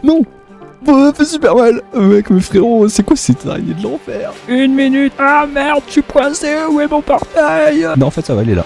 Non. Ça fait super mal. Mec, mes frérots, c'est quoi cette araignée de l'enfer? Une minute. Ah merde, je suis coincé. Où est mon portail? Non, en fait, ça va, il est là.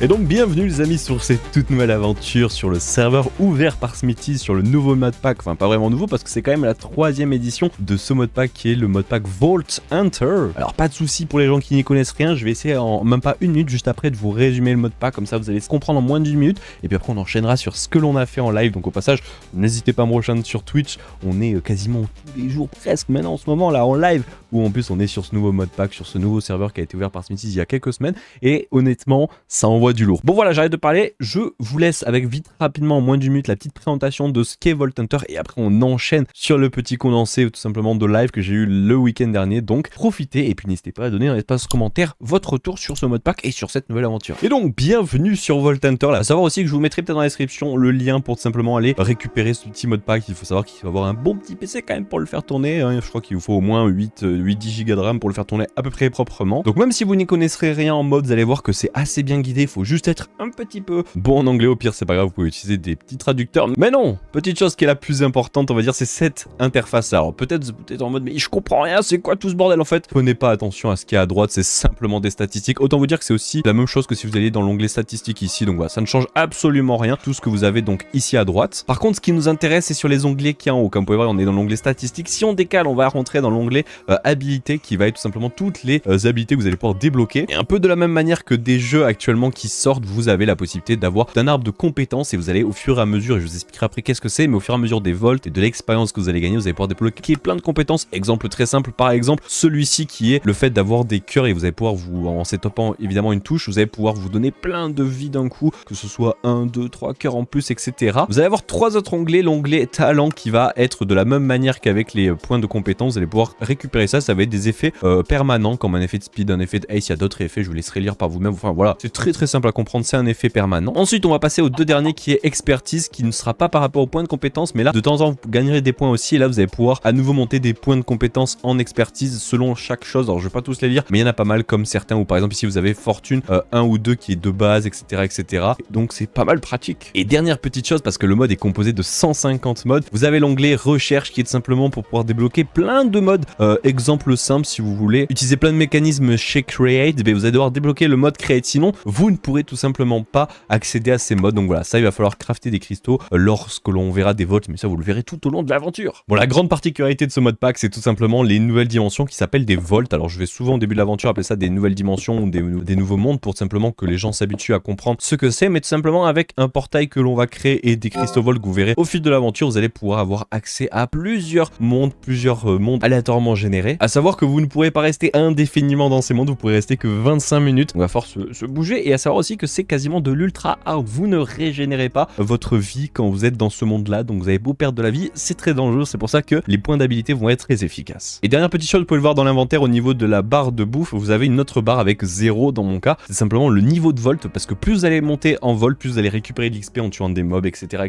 Et donc bienvenue les amis sur cette toute nouvelle aventure sur le serveur ouvert par Smithy sur le nouveau modpack, enfin pas vraiment nouveau parce que c'est quand même la 3e édition de ce modpack qui est le modpack Vault Hunter. Alors pas de souci pour les gens qui n'y connaissent rien, je vais essayer en même pas une minute juste après de vous résumer le modpack, comme ça vous allez se comprendre en moins d'une minute et puis après on enchaînera sur ce que l'on a fait en live. Donc au passage n'hésitez pas à me rejoindre sur Twitch, on est quasiment tous les jours presque maintenant en ce moment là en live, où en plus on est sur ce nouveau modpack, sur ce nouveau serveur qui a été ouvert par Smithy il y a quelques semaines et honnêtement ça envoie du lourd. Bon voilà, j'arrête de parler, je vous laisse avec vite rapidement en moins d'une minute la petite présentation de ce qu'est Vault Hunter et après on enchaîne sur le petit condensé tout simplement de live que j'ai eu le week-end dernier. Donc profitez et puis n'hésitez pas à donner dans l'espace commentaire votre retour sur ce modpack et sur cette nouvelle aventure. Et donc bienvenue sur Vault Hunter, là. À savoir aussi que je vous mettrai peut-être dans la description le lien pour tout simplement aller récupérer ce petit modpack. Il faut savoir qu'il faut avoir un bon petit PC quand même pour le faire tourner, hein. Je crois qu'il vous faut au moins 8-10 Go de RAM pour le faire tourner à peu près proprement. Donc même si vous n'y connaisserez rien en mode, vous allez voir que c'est assez bien guidé, il faut juste être un petit peu bon en anglais, au pire c'est pas grave, vous pouvez utiliser des petits traducteurs, mais non, petite chose qui est la plus importante on va dire, c'est cette interface. Alors peut-être en mode mais je comprends rien, c'est quoi tout ce bordel en fait? Prenez pas attention à ce qu'il y a à droite, c'est simplement des statistiques. Autant vous dire que c'est aussi la même chose que si vous alliez dans l'onglet statistiques ici, donc voilà, ça ne change absolument rien, tout ce que vous avez donc ici à droite. Par contre ce qui nous intéresse c'est sur les onglets qui est en haut, comme vous pouvez voir on est dans l'onglet statistiques. Si on décale on va rentrer dans l'onglet habilité qui va être tout simplement toutes les habilités que vous allez pouvoir débloquer. Et un peu de la même manière que des jeux actuellement qui sortent, vous avez la possibilité d'avoir un arbre de compétences et vous allez au fur et à mesure, et je vous expliquerai après qu'est-ce que c'est, mais au fur et à mesure des volts et de l'expérience que vous allez gagner, vous allez pouvoir débloquer plein de compétences. Exemple très simple, par exemple celui-ci qui est le fait d'avoir des cœurs et vous allez pouvoir vous, en setupant évidemment une touche, vous allez pouvoir vous donner plein de vie d'un coup, que ce soit 1, 2, 3 cœurs en plus, etc. Vous allez avoir 3 autres onglets, l'onglet talent qui va être de la même manière qu'avec les points de compétences, vous allez pouvoir récupérer ça, ça va être des effets permanents comme un effet de speed, un effet de haste, il y a d'autres effets, je vous laisserai lire par vous-même, enfin voilà, c'est très simple à comprendre, c'est un effet permanent. Ensuite on va passer aux deux derniers qui est expertise, qui ne sera pas par rapport aux points de compétences, mais là de temps en temps vous gagnerez des points aussi et là vous allez pouvoir à nouveau monter des points de compétences en expertise selon chaque chose. Alors je vais pas tous les lire mais il y en a pas mal comme certains où par exemple ici vous avez fortune 1 ou 2 qui est de base, etc. Donc c'est pas mal pratique. Et dernière petite chose, parce que le mode est composé de 150 modes, vous avez l'onglet recherche qui est tout simplement pour pouvoir débloquer plein de modes. Exemple simple, si vous voulez utiliser plein de mécanismes chez Create, vous allez devoir débloquer le mode Create, sinon vous ne pourrez tout simplement pas accéder à ces modes. Donc voilà, ça il va falloir crafter des cristaux lorsque l'on verra des votes, mais ça vous le verrez tout au long de l'aventure. Bon, la grande particularité de ce mode pack, c'est tout simplement les nouvelles dimensions qui s'appellent des volts. Alors je vais souvent au début de l'aventure appeler ça des nouvelles dimensions ou des nouveaux mondes pour simplement que les gens s'habituent à comprendre ce que c'est, mais tout simplement avec un portail que l'on va créer et des cristaux volts que vous verrez au fil de l'aventure, vous allez pouvoir avoir accès à plusieurs mondes aléatoirement générés. À savoir que vous ne pourrez pas rester indéfiniment dans ces mondes, vous pourrez rester que 25 minutes. On va falloir se bouger, et à savoir aussi que c'est quasiment de l'ultra hard. Vous ne régénérez pas votre vie quand vous êtes dans ce monde-là, donc vous avez beau perdre de la vie, c'est très dangereux, c'est pour ça que les points d'habilité vont être très efficaces. Et dernière petite chose, vous pouvez le voir dans l'inventaire au niveau de la barre de bouffe, vous avez une autre barre avec 0 dans mon cas, c'est simplement le niveau de volt, parce que plus vous allez monter en volt, plus vous allez récupérer de l'XP en tuant des mobs, etc.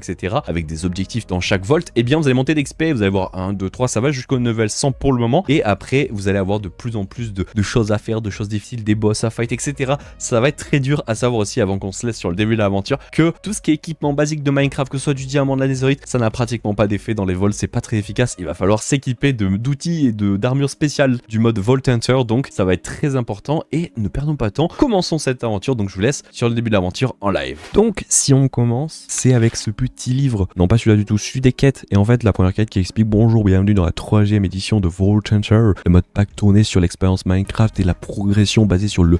avec des objectifs dans chaque volt, et bien vous allez monter d'XP, vous allez avoir 1, 2, 3, ça va jusqu'au level 100 pour le moment, et après vous allez avoir de plus en plus de choses à faire, de choses difficiles, des boss à fight, etc. Ça va être très dur. À savoir aussi, avant qu'on se laisse sur le début de l'aventure, que tout ce qui est équipement basique de Minecraft, que ce soit du diamant, de la netherite, ça n'a pratiquement pas d'effet dans les vols, c'est pas très efficace. Il va falloir s'équiper d'outils et d'armures spéciales du mode Vault Hunter, donc ça va être très important et ne perdons pas de temps, commençons cette aventure. Donc je vous laisse sur le début de l'aventure en live. Donc si on commence, c'est avec ce petit livre, non pas celui-là du tout, celui des quêtes, et en fait la première quête qui explique bonjour, bienvenue dans la 3e édition de Vault Hunter, le mode pack tourné sur l'expérience Minecraft et la progression basée sur le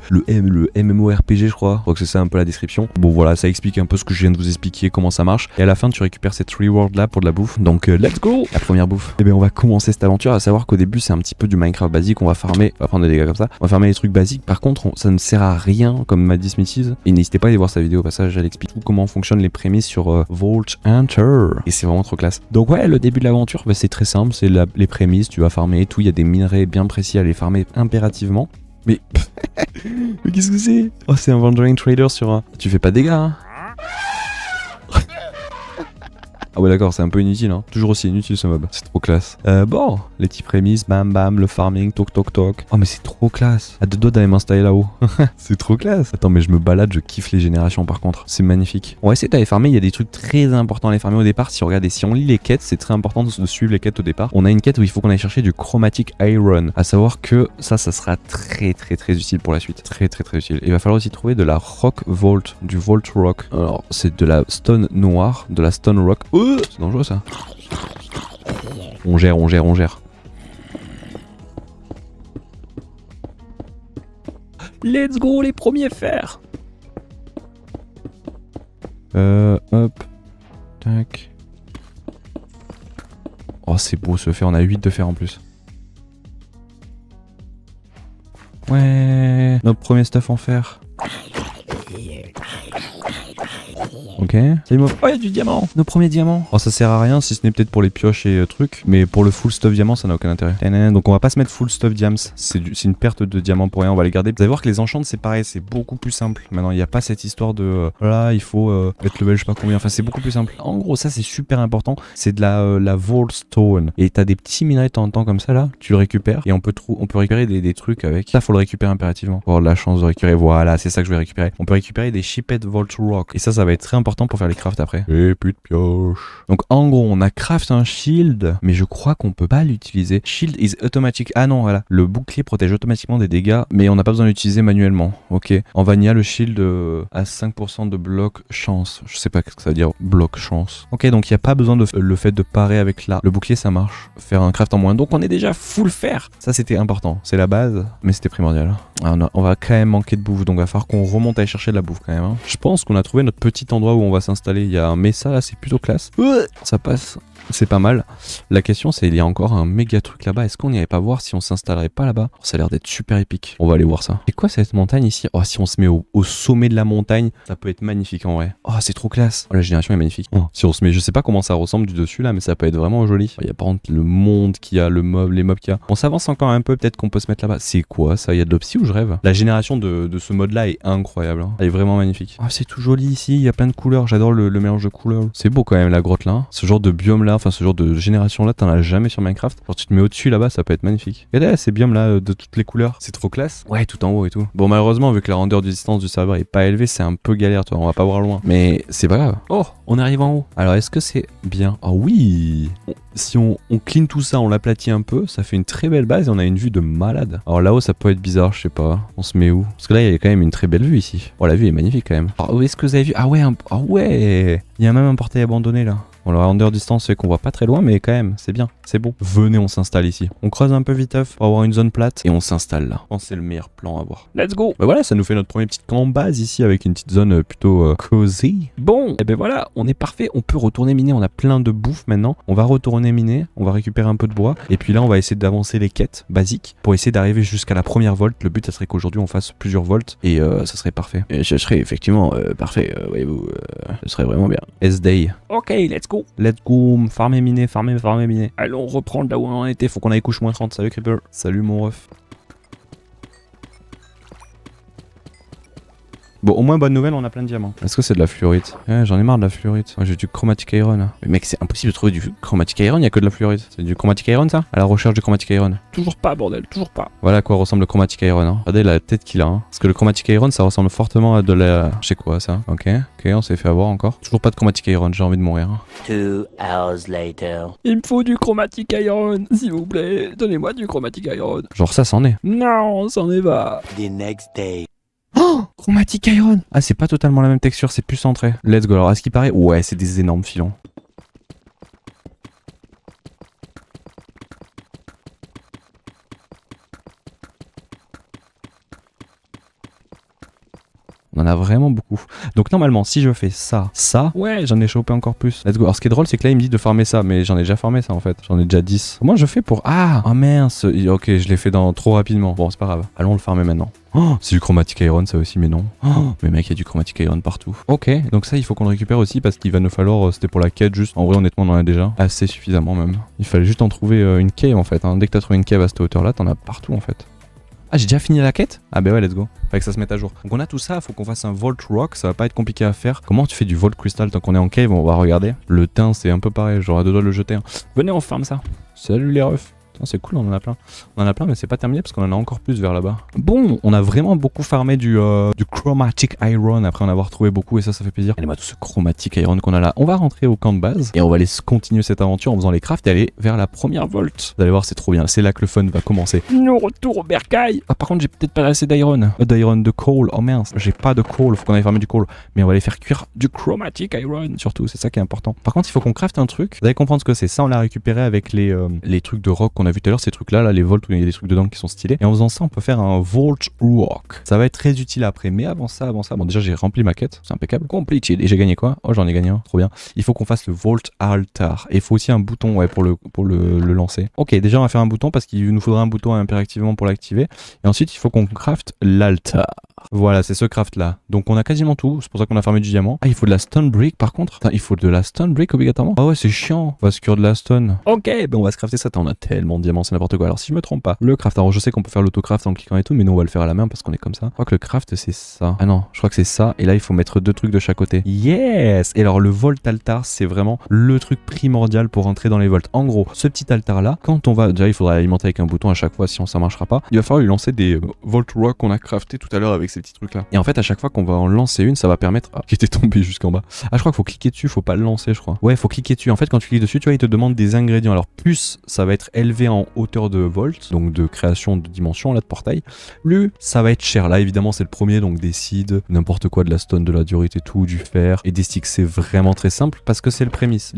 MMORPG, je crois que c'est ça un peu la description. Bon voilà, ça explique un peu ce que je viens de vous expliquer, comment ça marche, et à la fin tu récupères cette reward là pour de la bouffe, donc let's go. La première bouffe, et bien on va commencer cette aventure, à savoir qu'au début c'est un petit peu du Minecraft basique, on va farmer, on va prendre des dégâts comme ça, on va farmer les trucs basiques. Par contre ça ne sert à rien comme m'a dit Smithy, et n'hésitez pas à aller voir sa vidéo au passage, elle explique tout comment fonctionnent les prémices sur Vault Hunter, et c'est vraiment trop classe. Donc ouais, le début de l'aventure, c'est très simple, c'est les prémices, tu vas farmer et tout, il y a des minerais bien précis à les farmer impérativement. Mais mais qu'est-ce que c'est? Oh, c'est un Wandering Trader sur un... Tu fais pas de dégâts, hein? Ah ouais d'accord, c'est un peu inutile hein. Toujours aussi inutile ce mob. C'est trop classe. Bon, les types prémices, bam bam, le farming, toc toc toc. Oh mais c'est trop classe. À deux doigts d'aller m'installer là-haut. C'est trop classe. Attends mais je me balade, je kiffe les générations par contre. C'est magnifique. On va essayer d'aller farmer, il y a des trucs très importants à aller farmer au départ. Si on regarde et si on lit les quêtes, c'est très important de suivre les quêtes au départ. On a une quête où il faut qu'on aille chercher du chromatic iron. À savoir que ça sera très utile pour la suite. Très utile. Il va falloir aussi trouver de la rock vault, du vault rock. Alors c'est de la stone noire, de la stone rock. C'est dangereux ça. On gère. Let's go les premiers fers. Hop. Tac. Oh c'est beau ce fer, on a 8 de fer en plus. Ouais. Notre premier stuff en fer. Ok. Salut moi. Oh, y a du diamant. Nos premiers diamants. Oh ça sert à rien si ce n'est peut-être pour les pioches et trucs. Mais pour le full stuff diamant ça n'a aucun intérêt. Donc on va pas se mettre full stuff diams. C'est une perte de diamants pour rien, on va les garder. Vous allez voir que les enchants c'est pareil, c'est beaucoup plus simple. Maintenant il n'y a pas cette histoire de voilà il faut être level je sais pas combien. Enfin c'est beaucoup plus simple. En gros ça c'est super important. C'est de la vault stone. Et t'as des petits minerais de temps en temps comme ça là. Tu le récupères et on peut récupérer des trucs avec. Ça faut le récupérer impérativement. Pour avoir de la chance de récupérer. Voilà c'est ça que je vais récupérer. On peut récupérer des shipped vault rock. Et ça va être très important pour faire les crafts après. Et plus de pioche. Donc en gros on a craft un shield, mais je crois qu'on peut pas l'utiliser. Shield is automatic. Ah non voilà. Le bouclier protège automatiquement des dégâts, mais on n'a pas besoin de l'utiliser manuellement. Ok. En vanilla le shield a 5% de bloc chance. Je sais pas ce que ça veut dire bloc chance. Ok donc il n'y a pas besoin de le fait de parer avec le bouclier ça marche. Faire un craft en moins. Donc on est déjà full fer. Ça c'était important. C'est la base, mais c'était primordial. Alors, on va quand même manquer de bouffe, donc il va falloir qu'on remonte à aller chercher de la bouffe quand même. Hein. Je pense qu'on a trouvé notre petit endroit où on va s'installer. Il y a un mesa là, c'est plutôt classe. Ça passe. C'est pas mal. La question c'est il y a encore un méga truc là-bas. Est-ce qu'on n'irait pas voir si on s'installerait pas là-bas? Ça a l'air d'être super épique. On va aller voir ça. C'est quoi cette montagne ici? Oh si on se met au sommet de la montagne, ça peut être magnifique en vrai. Oh c'est trop classe. Oh la génération est magnifique. Oh, si on se met, je sais pas comment ça ressemble du dessus là, mais ça peut être vraiment joli. Il y a par contre le monde qu'il y a, les mobs qu'il y a. On s'avance encore un peu, peut-être qu'on peut se mettre là-bas. C'est quoi ça? Il y a de l'opsi ou je rêve? La génération de ce mode là est incroyable. Hein. Elle est vraiment magnifique. Oh c'est tout joli ici. Il y a plein de couleurs. J'adore le mélange de couleurs. C'est beau quand même la grotte là. Ce genre de biome là, enfin ce genre de génération là, t'en as jamais sur Minecraft. Genre tu te mets au-dessus là-bas, ça peut être magnifique. Regardez ces biomes là de toutes les couleurs, c'est trop classe. Ouais, tout en haut et tout. Bon malheureusement vu que la rondeur de distance du serveur est pas élevée, c'est un peu galère, toi. On va pas voir loin. Mais c'est pas grave. Oh, on arrive en haut. Alors est-ce que c'est bien? Oh oui. Si on clean tout ça, on l'aplatit un peu, ça fait une très belle base et on a une vue de malade. Alors là-haut ça peut être bizarre, je sais pas. On se met où? Parce que là il y a quand même une très belle vue ici. Oh la vue est magnifique quand même. Alors, où est-ce que vous avez vu? Ah ouais, ah ouais. Il y a même un portail abandonné là. Bon, la rondeur distance fait qu'on voit pas très loin, mais quand même, c'est bien, c'est beau. Venez, on s'installe ici. On creuse un peu viteuf pour avoir une zone plate et on s'installe là. Je pense que c'est le meilleur plan à avoir. Let's go. Bah voilà, ça nous fait notre premier petit camp base ici avec une petite zone plutôt cozy. Bon, et ben voilà, on est parfait. On peut retourner miner. On a plein de bouffe maintenant. On va retourner miner. On va récupérer un peu de bois. Et puis là, on va essayer d'avancer les quêtes basiques pour essayer d'arriver jusqu'à la première volte. Le but, ça serait qu'aujourd'hui, on fasse plusieurs volts et ça serait parfait. Et ce serait effectivement parfait, voyez-vous. Ce serait vraiment bien. S-Day. Ok, let's go. Let's go, farmer, miner, farmer, miner. Allons reprendre là où on en était, faut qu'on aille couche moins 30. Salut Creeper. Salut mon ref. Bon, au moins, bonne nouvelle, on a plein de diamants. Est-ce que c'est de la fluorite? Ouais, j'en ai marre de la fluorite. Moi, j'ai du chromatic iron. Là. Mais mec, c'est impossible de trouver du chromatic iron, il y a que de la fluorite. C'est du chromatic iron, ça? À la recherche du chromatic iron. Toujours pas, bordel, toujours pas. Voilà à quoi ressemble le chromatic iron. Hein. Regardez la tête qu'il a. Hein. Parce que le chromatic iron, ça ressemble fortement à de la... Je sais quoi, ça. Ok, on s'est fait avoir encore. Toujours pas de chromatic iron, j'ai envie de mourir. Hein. 2 hours later. Il me faut du chromatic iron, s'il vous plaît. Donnez-moi du chromatic iron. Genre ça, c'en est. Non, c'en est pas. The next day. Oh, chromatic iron. Ah, c'est pas totalement la même texture, c'est plus centré. Let's go. Alors, à ce qui paraît, ouais, c'est des énormes filons. On en a vraiment beaucoup. Donc normalement, si je fais ça, ouais, j'en ai chopé encore plus. Let's go. Alors ce qui est drôle, c'est que là, il me dit de farmer ça, mais j'en ai déjà farmé ça en fait. J'en ai déjà 10. Comment je fais pour... Ah, oh mince. Ok, je l'ai fait trop rapidement. Bon, c'est pas grave. Allons le farmer maintenant. Oh, c'est du chromatic iron ça aussi, mais non. Oh, mais mec, il y a du chromatic iron partout. Ok, donc ça, il faut qu'on le récupère aussi parce qu'il va nous falloir... C'était pour la quête juste. En vrai, honnêtement, on en a déjà assez suffisamment même. Il fallait juste en trouver une cave en fait. Hein. Dès que t'as trouvé une cave à cette hauteur-là, t'en as partout en fait. Ah, j'ai déjà fini la quête? Ah bah ouais, let's go. Fallait que ça se mette à jour. Donc on a tout ça, faut qu'on fasse un Vault Rock, ça va pas être compliqué à faire. Comment tu fais du Vault Crystal tant qu'on est en cave? On va regarder. Le teint, c'est un peu pareil, j'aurais deux doigts de le jeter. Hein. Venez, on farm ça. Salut les refs. C'est cool, on en a plein. On en a plein, mais c'est pas terminé parce qu'on en a encore plus vers là-bas. Bon, on a vraiment beaucoup farmé du Chromatic Iron après en avoir trouvé beaucoup et ça fait plaisir. Allez-moi tout ce Chromatic Iron qu'on a là. On va rentrer au camp de base et on va aller continuer cette aventure en faisant les crafts et aller vers la première Vault. Vous allez voir, c'est trop bien. C'est là que le fun va commencer. Nous retour au bercail. Ah, par contre, j'ai peut-être pas assez d'iron. D'iron de coal. Oh mince, j'ai pas de coal. Faut qu'on aille farmer du coal. Mais on va aller faire cuire du Chromatic Iron. Surtout, c'est ça qui est important. Par contre, il faut qu'on crafte un truc. Vous allez comprendre ce que c'est. Ça, on l'a récupéré avec les trucs de rock qu'on a vu tout à l'heure. Ces trucs-là, là, les volts où il y a des trucs dedans qui sont stylés. Et en faisant ça, on peut faire un Vault Rock. Ça va être très utile après. Mais avant ça, bon, déjà, j'ai rempli ma quête. C'est impeccable. Completed. Et j'ai gagné quoi? Oh, j'en ai gagné un. Trop bien. Il faut qu'on fasse le Vault Altar. Et il faut aussi un bouton, ouais, pour le lancer. Ok, déjà, on va faire un bouton parce qu'il nous faudra un bouton impérativement pour l'activer. Et ensuite, il faut qu'on crafte l'altar. Voilà, c'est ce craft là. Donc on a quasiment tout, c'est pour ça qu'on a farmé du diamant. Ah, il faut de la stone brick par contre. Putain, il faut de la stone brick obligatoirement. Ah ouais, c'est chiant. On va se cuire de la stone. Ok, ben on va se crafter ça. Attends, on a tellement de diamants, c'est n'importe quoi. Alors si je me trompe pas, le craft, alors je sais qu'on peut faire l'autocraft en cliquant et tout, mais nous on va le faire à la main parce qu'on est comme ça. Je crois que le craft c'est ça. Ah non, je crois que c'est ça. Et là il faut mettre deux trucs de chaque côté. Yes. Et alors le Vault Altar, c'est vraiment le truc primordial pour rentrer dans les volts. En gros, ce petit altar là, quand on va, déjà il faudra l'alimenter avec un bouton à chaque fois, sinon ça marchera pas. Il va falloir lui lancer des Vault Rock qu'on a crafté tout à l'heure avec ces petits trucs là. Et en fait, à chaque fois qu'on va en lancer une, ça va permettre. Ah, qui était tombé jusqu'en bas. Ah, je crois qu'il faut cliquer dessus, faut pas le lancer, je crois. Ouais, faut cliquer dessus. En fait, quand tu cliques dessus, tu vois, il te demande des ingrédients. Alors, plus ça va être élevé en hauteur de volt, donc de création de dimension, là, de portail, plus ça va être cher. Là, évidemment, c'est le premier, donc des seeds, n'importe quoi, de la stone, de la diorite et tout, du fer, et des sticks. C'est vraiment très simple parce que c'est les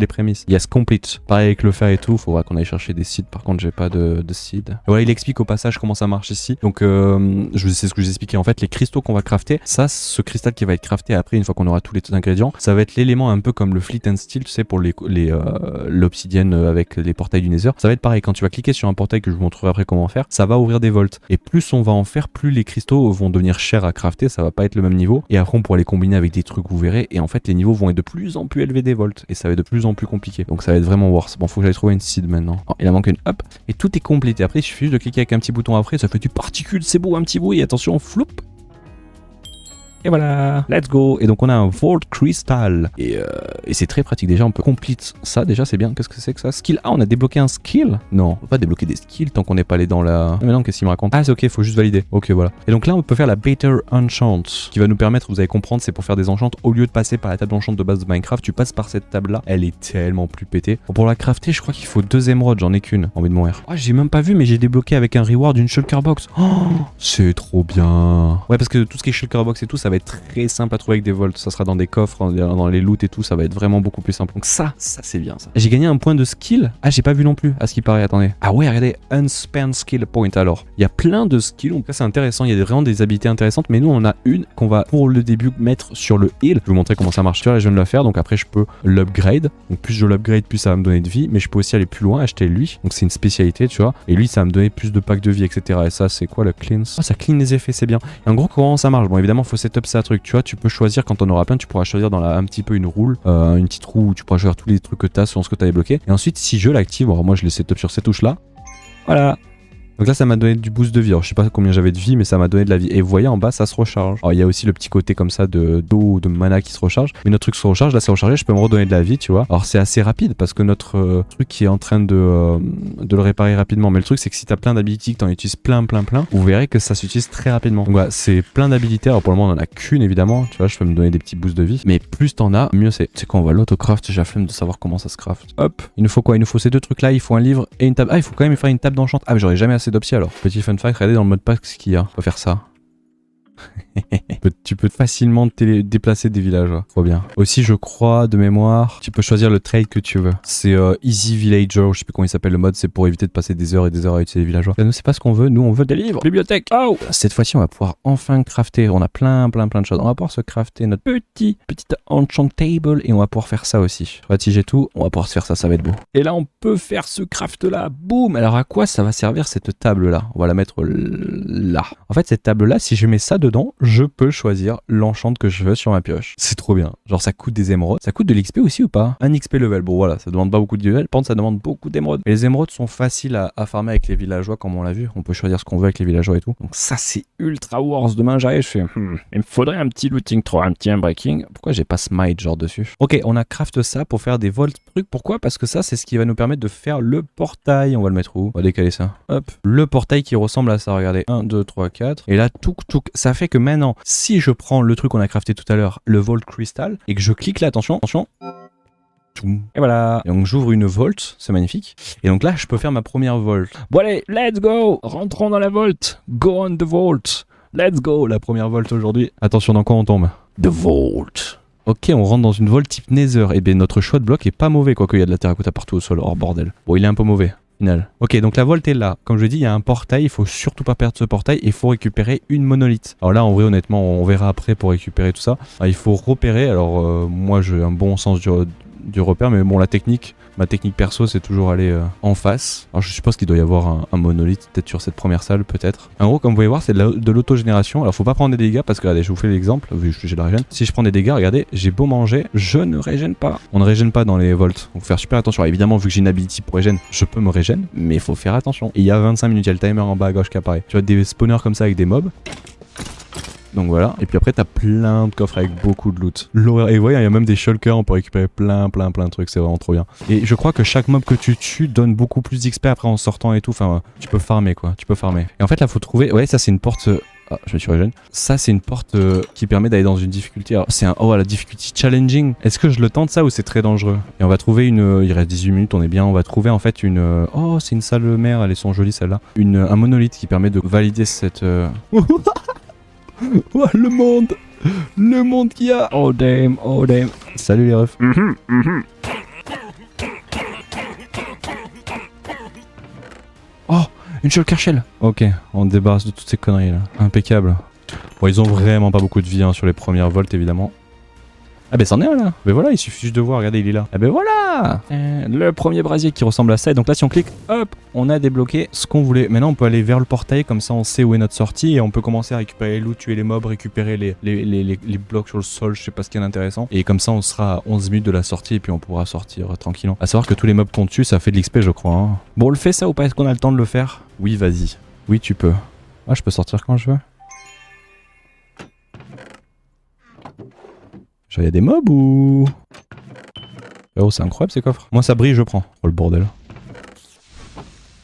prémices. Yes, complete. Pareil avec le fer et tout, faudra qu'on aille chercher des seeds. Par contre, j'ai pas de seeds. Et voilà, il explique au passage comment ça marche ici. Donc, c'est ce que j'ai expliqué. En fait, les cristaux qu'on va crafter, ça, ce cristal qui va être crafté après, une fois qu'on aura tous les ingrédients, ça va être l'élément un peu comme le Flint and Steel, tu sais, pour l'obsidienne avec les portails du Nether. Ça va être pareil, quand tu vas cliquer sur un portail que je vous montrerai après comment faire, ça va ouvrir des volts. Et plus on va en faire, plus les cristaux vont devenir chers à crafter, ça va pas être le même niveau. Et après, on pourra les combiner avec des trucs, vous verrez. Et en fait, les niveaux vont être de plus en plus élevés des volts. Et ça va être de plus en plus compliqué. Donc ça va être vraiment worse. Bon, faut que j'aille trouver une seed maintenant. Oh, il en manque une, hop. Et tout est complété. Après, il suffit juste de cliquer avec un petit bouton après, ça fait du particule, c'est beau, un petit bruit. Attention, floup. Et voilà, let's go. Et donc on a un Vault Crystal. Et c'est très pratique. Déjà, on peut complete ça. Déjà, c'est bien. Qu'est-ce que c'est que ça? Skill. Ah, on a débloqué un skill? Non, on peut pas débloquer des skills tant qu'on n'est pas allé dans la... Ah, mais non, qu'est-ce qu'il me raconte? Ah, c'est ok, faut juste valider. Ok, voilà. Et donc là, on peut faire la Better Enchant, qui va nous permettre, vous allez comprendre, c'est pour faire des enchants. Au lieu de passer par la table d'enchant de base de Minecraft, tu passes par cette table-là. Elle est tellement plus pétée. Bon, pour la crafter, je crois qu'il faut 2 émeraudes. J'en ai qu'une. Envie de mourir. Ah, j'ai même pas vu, mais j'ai débloqué avec un reward une shulker box. Oh, c'est trop bien. Ouais, parce que tout ce qui est shulker box et tout, ça va être très simple à trouver avec des volts, ça sera dans des coffres, dans les loots et tout, ça va être vraiment beaucoup plus simple. Donc ça c'est bien ça. J'ai gagné un point de skill. Ah, j'ai pas vu non plus, à ce qui paraît, attendez. Ah ouais, regardez, unspent skill point. Alors, il y a plein de skills, donc ça c'est intéressant, il y a vraiment des habilités intéressantes, mais nous on a une qu'on va pour le début mettre sur le heal. Je vais vous montrer comment ça marche. Tu vois, là, je viens de la faire, donc après je peux l'upgrade. Donc plus je l'upgrade, plus ça va me donner de vie, mais je peux aussi aller plus loin, acheter lui. Donc c'est une spécialité, tu vois. Et lui, ça va me donner plus de packs de vie, etc. Et ça, c'est quoi le cleanse? Ah, ça clean les effets, c'est bien. Et en gros, comment ça marche? Bon, évidemment, faut setup ça truc, tu vois, tu peux choisir quand on aura plein, tu pourras choisir dans un petit peu une roue, une petite roue où tu pourras choisir tous les trucs que tu as selon ce que tu as débloqué. Et ensuite, si je l'active, alors moi je l'ai setup sur cette touche là. Voilà. Donc là, ça m'a donné du boost de vie. Alors, je sais pas combien j'avais de vie, mais ça m'a donné de la vie. Et vous voyez, en bas, ça se recharge. Alors, il y a aussi le petit côté comme ça d'eau, de mana qui se recharge. Mais notre truc se recharge. Là, c'est rechargé. Je peux me redonner de la vie, tu vois. Alors, c'est assez rapide parce que notre truc qui est en train de le réparer rapidement. Mais le truc, c'est que si t'as plein d'habilités, que t'en utilises plein, vous verrez que ça s'utilise très rapidement. Donc, voilà, c'est plein d'habilités. Alors, pour le moment, on en a qu'une, évidemment. Tu vois, je peux me donner des petits boosts de vie. Mais plus t'en as, mieux c'est. C'est quand on va l'autocraft, j'ai la flemme de savoir comment ça se craft. Hop. Il nous faut quoi? Il nous faut ces deux trucs-là. Il faut un livre et une table. Ah, il faut quand même faire une table d'enchant. Ah, mais j'aurais jamais assez d'opsi alors. Petit fun fact, regardez dans le mode pack ce qu'il y a. On peut faire ça. Tu peux facilement déplacer des villages, trop bien. Aussi, je crois, de mémoire, tu peux choisir le trade que tu veux. C'est Easy Villager, je sais plus comment il s'appelle le mode, c'est pour éviter de passer des heures et des heures à utiliser les villageois. Nous, c'est pas ce qu'on veut, nous on veut des livres. Bibliothèque. Oh, cette fois-ci, on va pouvoir enfin crafter. On a plein de choses. On va pouvoir se crafter notre petite enchant table et on va pouvoir faire ça aussi. Si j'ai tout, on va pouvoir se faire ça, ça va être beau. Et là, on peut faire ce craft là. Boum. Alors, à quoi ça va servir cette table là? On va la mettre là. En fait, cette table là, si je mets ça dedans, je peux choisir l'enchant que je veux sur ma pioche. C'est trop bien. Genre ça coûte des émeraudes. Ça coûte de l'XP aussi ou pas? Un XP level. Bon voilà, ça demande pas beaucoup de level. Par contre, ça demande beaucoup d'émeraudes. Et les émeraudes sont faciles à farmer avec les villageois comme on l'a vu. On peut choisir ce qu'on veut avec les villageois et tout. Donc ça c'est ultra wars. Demain j'arrive, je fais il me faudrait un petit looting 3, un petit unbreaking. Pourquoi j'ai pas smite genre dessus? Ok, on a craft ça pour faire des volts trucs. Pourquoi? Parce que ça c'est ce qui va nous permettre de faire le portail. On va le mettre où? On va décaler ça. Hop. Le portail qui ressemble à ça. Regardez. 1, 2, 3, 4. Et là, tout. Ça fait que maintenant, si je prends le truc qu'on a crafté tout à l'heure, le Vault Crystal, et que je clique là, attention. Et voilà. Et donc j'ouvre une Vault, c'est magnifique. Et donc là, je peux faire ma première Vault. Bon allez, let's go. Rentrons dans la Vault. Go on the Vault. Let's go. La première Vault aujourd'hui. Attention, dans quoi on tombe? The Vault. Ok, on rentre dans une Vault type Nether. Et bien notre choix de bloc est pas mauvais, quoique il y a de la terracotta partout au sol. Oh bordel. Bon, il est un peu mauvais. Ok, donc la Vault est là. Comme je dis, il y a un portail, il faut surtout pas perdre ce portail et il faut récupérer une monolithe. Alors là, en vrai, honnêtement, on verra après pour récupérer tout ça. Alors, il faut repérer. Alors, moi, j'ai un bon sens du repère, mais bon, ma technique perso, c'est toujours aller en face. Alors, je suppose qu'il doit y avoir un monolithe, peut-être sur cette première salle, peut-être. En gros, comme vous pouvez voir, c'est de l'autogénération. Alors, faut pas prendre des dégâts parce que, regardez, je vous fais l'exemple, vu que j'ai la régène. Si je prends des dégâts, regardez, j'ai beau manger, je ne régène pas. On ne régène pas dans les volts. Donc, faut faire super attention. Alors, évidemment, vu que j'ai une ability pour régène, je peux me régène, mais il faut faire attention. Et il y a 25 minutes, il y a le timer en bas à gauche qui apparaît. Tu vois des spawners comme ça avec des mobs. Donc voilà, et puis après t'as plein de coffres avec beaucoup de loot. L'horreur, et ouais, il y a même des shulkers, on peut récupérer plein de trucs, c'est vraiment trop bien. Et je crois que chaque mob que tu tues donne beaucoup plus d'XP après en sortant et tout, enfin tu peux farmer quoi, tu peux farmer. Et en fait là faut trouver, ouais ça c'est une porte... Ah, je me suis régène. Ça, c'est une porte qui permet d'aller dans une difficulté. Alors, c'est un... Oh, la difficulty challenging. Est-ce que je le tente ça ou c'est très dangereux? Et on va trouver une... Il reste 18 minutes, on est bien. On va trouver en fait une... Oh, c'est une salle mère, elles sont jolies celles-là. Un monolithe qui permet de valider cette... Oh, le monde qu'il y a. Oh damn. Salut les refs. Oh, une shulker shell. Ok, on débarrasse de toutes ces conneries là. Impeccable. Bon, ils ont vraiment pas beaucoup de vie hein, sur les premières volts évidemment. Ah ben c'en est un là. Ben voilà, il suffit juste de voir, regardez, il est là. Ah ben voilà. Le premier brasier qui ressemble à ça. Et donc là si on clique, hop, on a débloqué ce qu'on voulait. Maintenant on peut aller vers le portail, comme ça on sait où est notre sortie. Et on peut commencer à récupérer les loot, tuer les mobs, récupérer les blocs sur le sol, je sais pas ce qu'il y a d'intéressant. Et comme ça on sera à 11 minutes de la sortie et puis on pourra sortir tranquillement. À savoir que tous les mobs qu'on tue, ça fait de l'XP je crois. Hein. Bon on le fait ça ou pas? Est-ce qu'on a le temps de le faire? Oui vas-y. Oui tu peux. Ah je peux sortir quand je veux. Genre, y a des mobs ou... Oh, c'est incroyable ces coffres. Moi, ça brille, je prends. Oh, le bordel.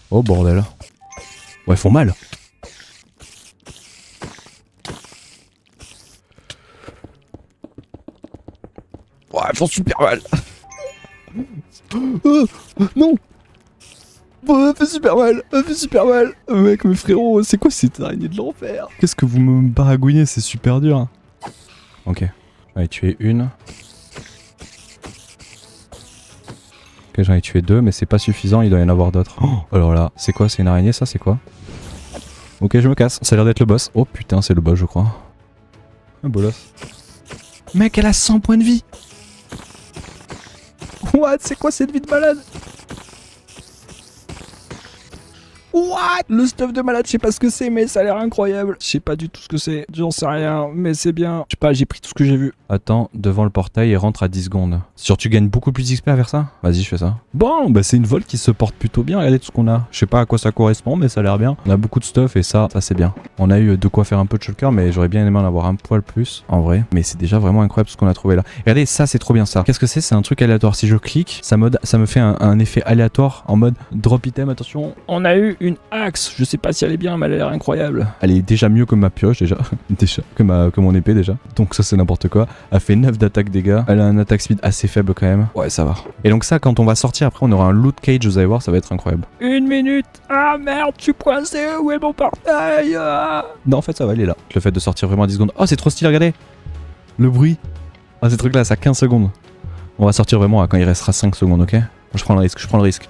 Oh, bordel. Ouais, ils font mal. Ouais, ils font super mal. Non. Oh, elle fait super mal. Elle fait super mal. Mec, mes frérots, c'est quoi cette araignée de l'enfer? Qu'est-ce que vous me baragouinez? C'est super dur. Ok. J'en ai tué une. Ok, j'en ai tué deux, mais c'est pas suffisant, il doit y en avoir d'autres. Oh, alors là, c'est quoi? C'est une araignée, ça? C'est quoi? Ok, je me casse. Ça a l'air d'être le boss. Oh putain, c'est le boss, je crois. Un bolos. Mec, elle a 100 points de vie. What? C'est quoi cette vie de malade? What? Le stuff de malade, je sais pas ce que c'est, mais ça a l'air incroyable. Je sais pas du tout ce que c'est, j'en sais rien, mais c'est bien. Je sais pas, j'ai pris tout ce que j'ai vu. Attends, devant le portail et rentre à 10 secondes. Sûr, tu gagnes beaucoup plus d'XP à faire ça? Vas-y, je fais ça. Bon, bah c'est une Vault qui se porte plutôt bien. Regardez tout ce qu'on a. Je sais pas à quoi ça correspond, mais ça a l'air bien. On a beaucoup de stuff et ça c'est bien. On a eu de quoi faire un peu de shulker, mais j'aurais bien aimé en avoir un poil plus, en vrai. Mais c'est déjà vraiment incroyable ce qu'on a trouvé là. Regardez, ça c'est trop bien ça. Qu'est-ce que c'est? C'est un truc aléatoire. Si je clique, ça me fait un effet aléatoire en mode drop item. Attention, on a eu une axe. Je sais pas si elle est bien, mais elle a l'air incroyable. Elle est déjà mieux que ma pioche déjà. que mon épée déjà. Donc ça c'est n'importe quoi. Elle fait 9 d'attaque dégâts. Elle a un attaque speed assez faible quand même. Ouais, ça va. Et donc ça, quand on va sortir après, on aura un loot cage, vous allez voir, ça va être incroyable. Une minute. Ah merde, je suis coincé. Où est mon portail? Non, en fait ça va, il est là. Le fait de sortir vraiment à 10 secondes. Oh, c'est trop stylé, regardez. Le bruit. Ah, ces trucs là, ça a 15 secondes. On va sortir vraiment quand il restera 5 secondes, ok? Je prends le risque, je prends le risque.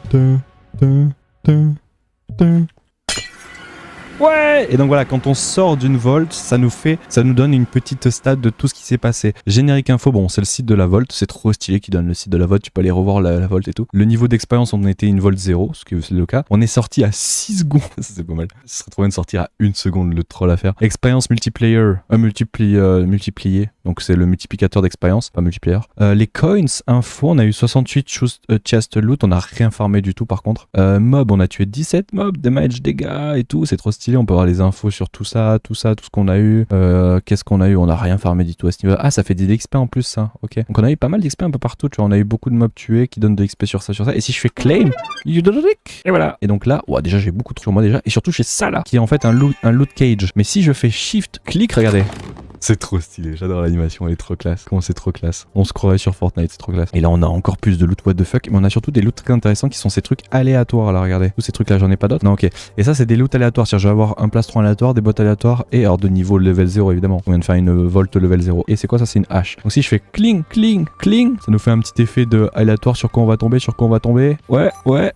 Ouais. Et donc voilà, quand on sort d'une Vault, ça nous donne une petite stat de tout ce qui s'est passé. Générique info, bon, c'est le site de la Vault, c'est trop stylé qui donne le site de la Vault, tu peux aller revoir la Vault et tout. Le niveau d'expérience, on était une Vault 0, ce qui est le cas. On est sorti à 6 secondes, ça c'est pas mal. Ce serait trop bien de sortir à 1 seconde, le troll à faire. Expérience multiplier, multiplié, donc c'est le multiplicateur d'expérience, pas multiplier. Les coins, info, on a eu 68 chest loot, on a rien farmé du tout par contre. Mob, on a tué 17 mobs, damage, dégâts et tout, c'est trop stylé, on peut avoir les infos sur tout ça, tout ce qu'on a eu. Qu'est-ce qu'on a eu? On a rien farmé du tout à ce niveau. Ah, ça fait des XP en plus ça, ok. Donc on a eu pas mal d'XP un peu partout, tu vois, on a eu beaucoup de mobs tués qui donnent de l'XP sur ça, et si je fais claim, you do it, et voilà. Et donc là, ouais, déjà j'ai beaucoup de trucs sur moi déjà, et surtout j'ai ça là, qui est en fait un loot cage. Mais si je fais shift click, regardez. C'est trop stylé, j'adore l'animation, elle est trop classe. Comment c'est trop classe. On se croirait sur Fortnite, c'est trop classe. Et là on a encore plus de loot what the fuck, mais on a surtout des loots très intéressants qui sont ces trucs aléatoires là, regardez. Tous ces trucs là, j'en ai pas d'autres. Non, ok. Et ça c'est des loots aléatoires, c'est-à-dire je vais avoir un plastron aléatoire, des bottes aléatoires et alors de niveau level 0 évidemment. On vient de faire une Vault level 0. Et c'est quoi ça? C'est une hache. Donc si je fais cling, cling, cling, ça nous fait un petit effet de aléatoire sur quoi on va tomber, Ouais, ouais.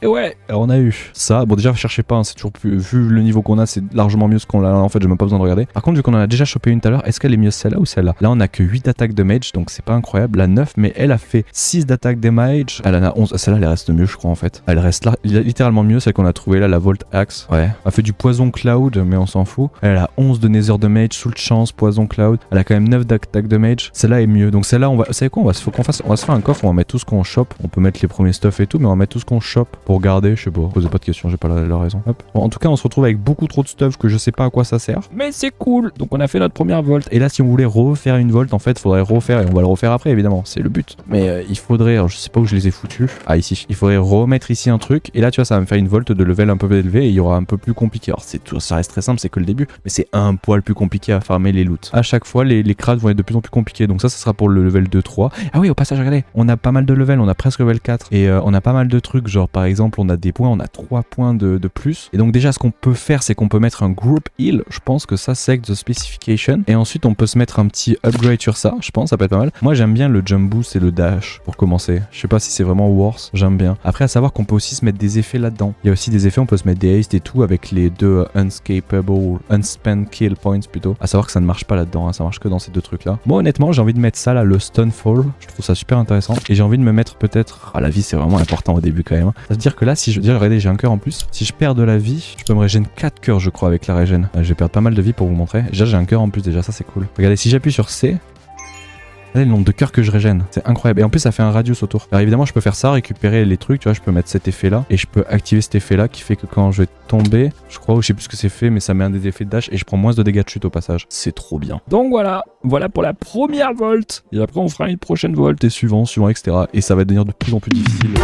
Et ouais, alors on a eu ça. Bon, déjà, cherchez pas, hein, c'est toujours plus. Vu le niveau qu'on a, c'est largement mieux ce qu'on a là. En fait, j'ai même pas besoin de regarder. Par contre, vu qu'on en a déjà chopé une tout à l'heure, est-ce qu'elle est mieux celle-là ou celle-là? Là, on a que 8 d'attaque damage, donc c'est pas incroyable. La 9, mais elle a fait 6 d'attaque damage. Elle en a 11. Celle-là, elle reste mieux, je crois, en fait. Elle reste là, littéralement mieux, celle qu'on a trouvée là, la Volt Axe. Ouais. Elle fait du poison cloud, mais on s'en fout. Elle a 11 de nether damage, soul chance, poison cloud. Elle a quand même 9 d'attaque damage. Celle-là est mieux. Donc celle-là, on va. Vous savez quoi? On va se faire un coffre, on va mettre tout ce qu'on chope. On peut mettre les premiers stuff et tout, mais on va mettre tout ce qu'on chope pour garder, je sais pas. Posez pas de questions, j'ai pas la raison. Hop. Bon, en tout cas, on se retrouve avec beaucoup trop de stuff que je sais pas à quoi ça sert. Mais c'est cool. Donc on a fait notre première Vault. Et là, si on voulait refaire une Vault, en fait, faudrait refaire et on va le refaire après, évidemment. C'est le but. Mais il faudrait, alors je sais pas où je les ai foutus. Ah, ici. Il faudrait remettre ici un truc. Et là, tu vois, ça va me faire une Vault de level un peu élevé et il y aura un peu plus compliqué. Alors ça reste très simple, c'est que le début. Mais c'est un poil plus compliqué à farmer les loots. À chaque fois, les crades vont être de plus en plus compliqués. Donc ça sera pour le level 2-3. Ah oui, au passage, regardez. On a pas mal de level. On a presque level 4. Et on a pas mal de trucs. Genre, par exemple, on a des points. On a 3 points de plus. Et donc déjà ce qu'on peut faire c'est qu'on peut mettre un group heal, je pense que ça c'est the specification. Et ensuite on peut se mettre un petit upgrade sur ça, je pense ça peut être pas mal. Moi j'aime bien le jump boost et le dash pour commencer. Je sais pas si c'est vraiment worse, j'aime bien. Après à savoir qu'on peut aussi se mettre des effets là-dedans. Il y a aussi des effets, on peut se mettre des haste et tout avec les deux unspent kill points plutôt. À savoir que ça ne marche pas là-dedans, hein, ça marche que dans ces deux trucs là. Moi honnêtement j'ai envie de mettre ça là, le stunfall, je trouve ça super intéressant. Et j'ai envie de me mettre peut-être... Ah la vie c'est vraiment important au début quand même. Hein. Ça veut dire que là si je... Déjà regardez j'ai un cœur en plus. Si je perds de la vie, je peux me régénérer 4 cœurs je crois avec la régène. Je vais perdre pas mal de vie pour vous montrer. Déjà j'ai un cœur en plus déjà, ça c'est cool. Regardez si j'appuie sur C, regardez le nombre de cœurs que je régène, c'est incroyable. Et en plus ça fait un radius autour. Alors évidemment je peux faire ça, récupérer les trucs, tu vois, je peux mettre cet effet là et je peux activer cet effet là qui fait que quand je vais tomber, je crois, ou je sais plus ce que c'est fait, mais ça met un des effets de dash et je prends moins de dégâts de chute au passage. C'est trop bien. Donc voilà pour la première Vault. Et après on fera une prochaine Vault et suivant, etc. Et ça va devenir de plus en plus difficile.